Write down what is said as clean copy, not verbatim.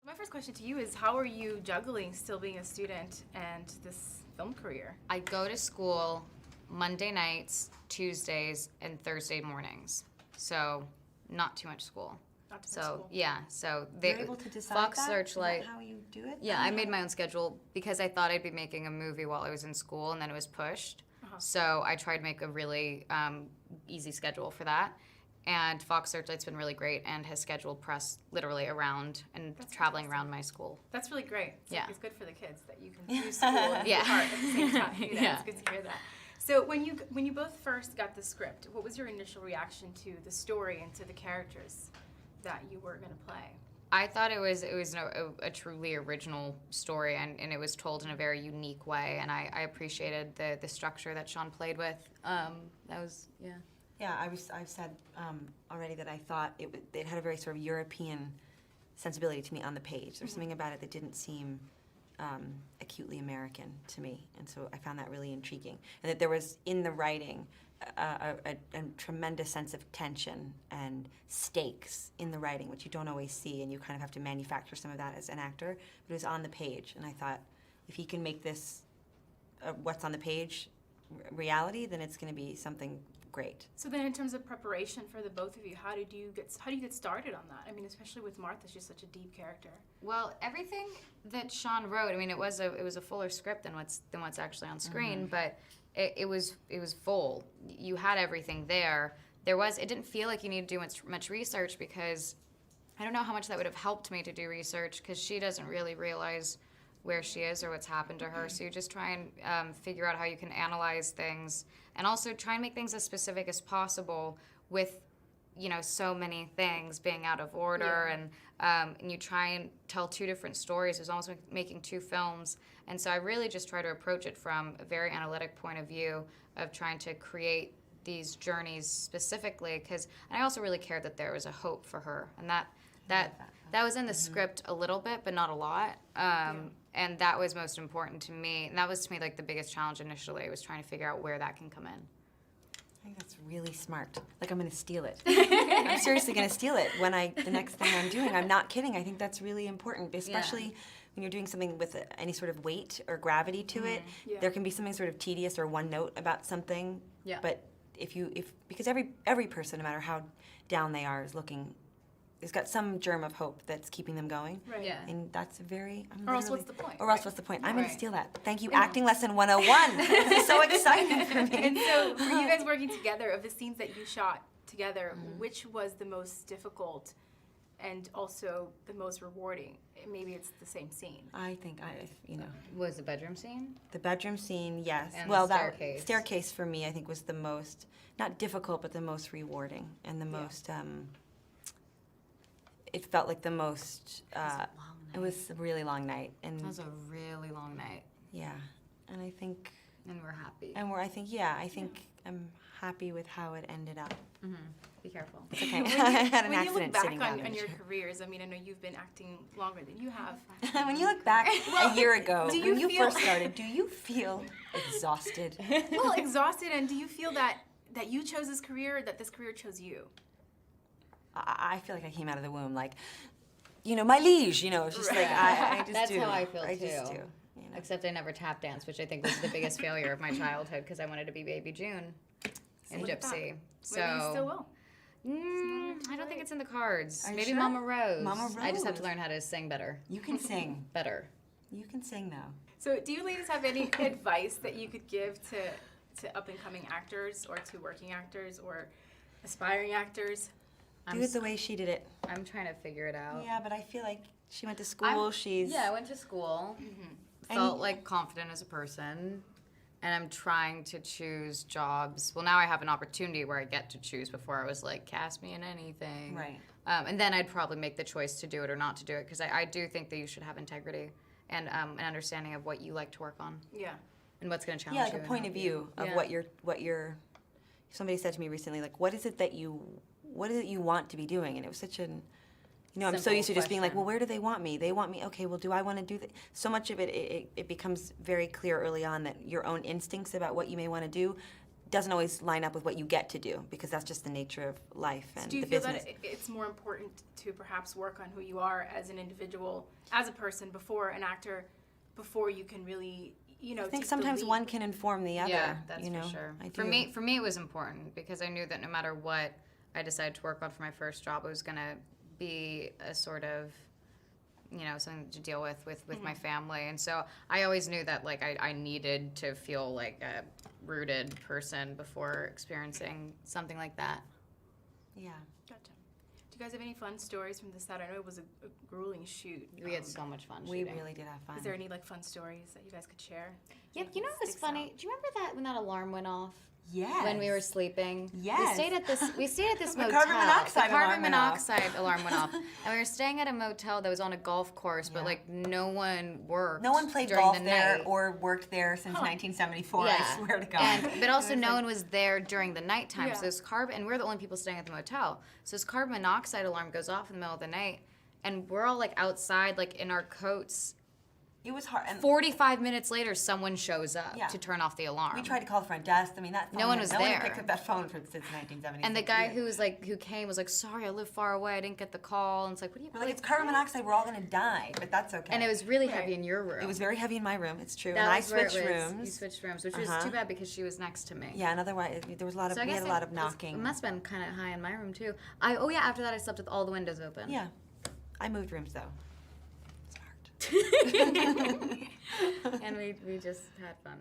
My first question to you is, how are you juggling still being a student and this film career? I go to school Monday nights, Tuesdays, and Thursday mornings. So not too much school. Not too much school. Yeah, so You're able to decide Fox that? Searchlight. Is that how you do it? Yeah, I made my own schedule because I thought I'd be making a movie while I was in school, and then it was pushed. So I tried to make a really easy schedule for that. And Fox Searchlight's been really great and has scheduled press literally around and traveling around my school. That's really great. It's good for the kids that you can do school and Yeah. art at the same time. Yeah. It's good to hear that. So when you both first got the script, what was your initial reaction to the story and to the characters that you were going to play? I thought it was a truly original story, and it was told in a very unique way, and I appreciated the structure that Sean played with. That was, yeah. Yeah, I've said already that I thought it had a very sort of European sensibility to me on the page. There's something about it that didn't seem acutely American to me, and so I found that really intriguing. And that there was, in the writing, a tremendous sense of tension and stakes in the writing, which you don't always see, and you kind of have to manufacture some of that as an actor. But it was on the page, and I thought, if he can make this what's on the page reality, then it's going to be something great. So then, in terms of preparation for the both of you, how do you get started on that? I mean, especially with Martha, she's such a deep character. Well, everything that Sean wrote, I mean, it was a fuller script than what's actually on screen, but it was full. You had everything there. It didn't feel like you needed to do much research, because I don't know how much that would have helped me to do research, because she doesn't really realize where she is or what's happened to her. So you just try and figure out how you can analyze things, and also try and make things as specific as possible with, so many things being out of order, and you try and tell two different stories. It was almost like making two films. And so I really just try to approach it from a very analytic point of view of trying to create these journeys specifically, and I also really cared that there was a hope for her, and that was in the script a little bit, but not a lot. And that was most important to me. And that was, to me, like the biggest challenge initially, was trying to figure out where that can come in. I think that's really smart. Like, I'm going to steal it. I'm seriously going to steal it the next thing I'm doing. I'm not kidding. I think that's really important, especially when you're doing something with any sort of weight or gravity to it. Yeah. There can be something sort of tedious or one note about something. Yeah. But because every person, no matter how down they are, has got some germ of hope that's keeping them going. Right. Yeah. And that's very... Or else what's the point? Or else what's the point? I'm going to steal that. Thank you, Yeah. Acting Lesson 101. This is so exciting for me. And so, for you guys working together, of the scenes that you shot together, which was the most difficult and also the most rewarding? Maybe it's the same scene. I think Was the bedroom scene? the bedroom scene, yes. And Well, the that staircase. staircase for me, I think, was the most, not difficult, but the most rewarding and the most, it felt like the most, it was a really long night. And That was a really long night. yeah, and I think, And we're happy. I think I'm happy with how it ended up. Be careful. It's okay. I had an When you look accident back sitting down on in the your chair. careers, I mean, I know you've been acting longer than you have. When you look back a year ago, do when you you feel- first started, do you feel exhausted? Well, exhausted, and do you feel that you chose this career, or that this career chose you? I feel like I came out of the womb like, my liege, it's just like, I just That's do. how I feel, I just too. do. Except I never tap danced, which I think was the biggest failure of my childhood, because I wanted to be Baby June in look at that. Gypsy. So Maybe you still will. I don't think it's in the cards. Are you Maybe sure? Mama Rose. Mama I just have to Rose. learn how to sing better. You can sing. Better. You can sing now. So, do you ladies have any advice that you could give to up-and-coming actors, or to working actors, or aspiring actors? Do it the way she did it. I'm trying to figure it out. Yeah, but I feel like she went to school. I went to school. Felt like confident as a person. And I'm trying to choose jobs. Well, now I have an opportunity where I get to choose. Before I was like, cast me in anything. Right. And then I'd probably make the choice to do it or not to do it, because I do think that you should have integrity and an understanding of what you like to work on Yeah. and what's going to challenge Yeah, you. like a and point help of you. view of Yeah. what you're. Somebody said to me recently, like, what is it you want to be doing? And it was such an. I'm so Simple used to just being like, question. well, where do they want me? They want me, okay, well, do I want to do that? So much of it becomes very clear early on that your own instincts about what you may want to do doesn't always line up with what you get to do, because that's just the nature of life and So do you the feel business. that it's more important to perhaps work on who you are as an individual, as a person, before an actor, before you can really, you know, I think take the sometimes leap? one can inform the other. Yeah, that's you know? for sure. I For do. me, it was important because I knew that no matter what I decided to work on for my first job, it was gonna be a sort of, you know, something to deal with my family. And so I always knew that like I needed to feel like a rooted person before experiencing something like that. Yeah. Gotcha. Do you guys have any fun stories from the set? I know it was a grueling shoot. We had so much fun We shooting. really did have fun. Is there any like fun stories that you guys could share? Yeah, Anything you know that what's sticks funny? out? Do you remember that when that alarm went off? Yes. When we were sleeping. Yes. We stayed at this The motel. carbon monoxide the carbon alarm went off. monoxide alarm went off. And we were staying at a motel that was on a golf course, but Yeah. like no one worked. No one played during golf the there night. or worked there since 1974, Yeah. I swear to God. But also no one was there during the nighttime. Yeah. So this and we're the only people staying at the motel. So this carbon monoxide alarm goes off in the middle of the night, and we're all like outside, like in our coats. It was hard. And 45 minutes later, someone shows up Yeah. to turn off the alarm. we tried to call the front desk. I mean, that phone No one was no one there. had picked up that phone since 1970. And the guy who came was like, "Sorry, I live far away. I didn't get the call." And it's like, "What do you?" We're like, it's carbon monoxide. We're all gonna die, but that's okay. And it was really heavy Right. in your room. It was very heavy in my room. It's true. That and I was where it switched was. rooms. You switched rooms, which was Uh-huh. too bad because she was next to me. Yeah, and otherwise there was a lot of So I we guess had a lot of it knocking. must have been kind of high in my room too. After that I slept with all the windows open. Yeah, I moved rooms though. Smart. And we just had fun.